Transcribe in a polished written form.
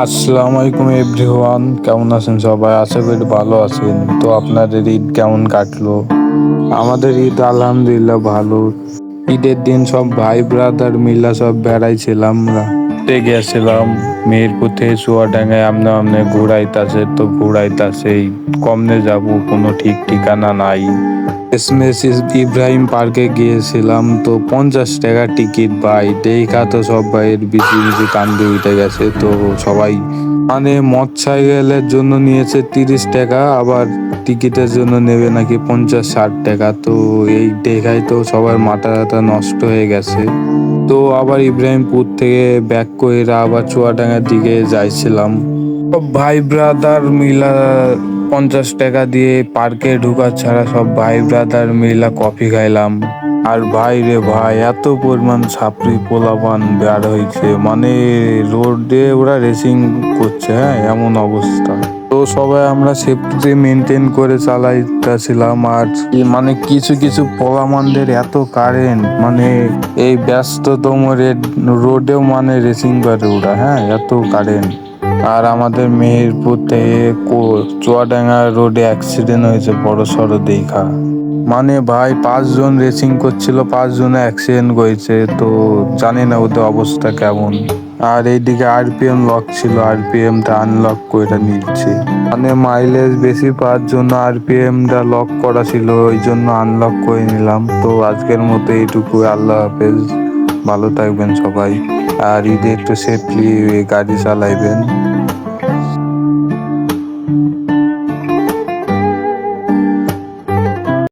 আসসালামু আলাইকুম এভরিওয়ান, কেমন আছেন সবাই? আশা করি ভালো আছেন। তো আপনাদের ঈদ কেমন কাটলো? আমাদের ঈদ আলহামদুলিল্লাহ ভালো। ঈদের দিন সব ভাই ব্রাদার মিলা সব বেড়াইছিলাম, গেছিলাম মেহেরপুর থেকে চুয়াডাঙ্গায়। আমনে আমনে ঘুরাইতাছে তো ঘুরাইতাছেই, কমনে যাব কোনো ঠিক ঠিকানা নাই। এসএমএস ইব্রাহিম পার্কে গিয়েছিলাম, তো 50 টাকা টিকিট ভাই। দেখা তো সব ভাইয়ের বিচি বিচি কান্দে উঠে গেছে। তো সবাই মানে মোটর সাইকেলের জন্য নিয়েছে 30 টাকা, আবার টিকিটের জন্য নেবে নাকি 50-60 টাকা। তো এই দেখায় তো সবার মাথা ব্যথা নষ্ট হয়ে গেছে। তো আবার ইব্রাহিমপুর থেকে ব্যাক করে আবার চুয়াডাঙ্গার দিকে যাইছিলাম। সব ভাই ব্রাদার মিলা 50 টাকা দিয়ে পার্কে ঢুকা ছাড়া সব ভাই ব্রাদার মিলা কফি খাইলাম। আর ভাই রে ভাই, এত পরিমাণ ছাপরি পোলাপান বের হয়েছে, মানে রোডে ওরা রেসিং করছে, হ্যাঁ এমন অবস্থা। তো সবাই আমরা সেফটি মেনটেন করে চালাইতেছিলাম। আর মানে কিছু কিছু পোলামানদের এত কারেন্ট, মানে এই ব্যস্ততম রোডেও মানে রেসিং করে ওরা, হ্যাঁ এত কারেন্ট। আর আমাদের মেহেরপুর থেকে চুয়াডাঙ্গা রোডে অ্যাক্সিডেন্ট হয়েছে বড় সড়ো দেখা। মানে ভাই 5 জন রেসিং করছিল, 5 জনে অ্যাক্সিডেন্ট হয়েছে। তো জানি না ওদের অবস্থা কেমন। আর এইদিকে আরপিএম লক ছিল, আরপিএমটা আনলক করে নিচ্ছে। মানে মাইলেজ বেশি পাওয়ার জন্য আরপিএমটা লক করা ছিল, ওই জন্য আনলক করে নিলাম। তো আজকের মতো এইটুকু, আল্লাহ হাফেজ, ভালো থাকবেন সবাই। আর ঈদে একটু সেফলি গাড়ি চালাইবেন।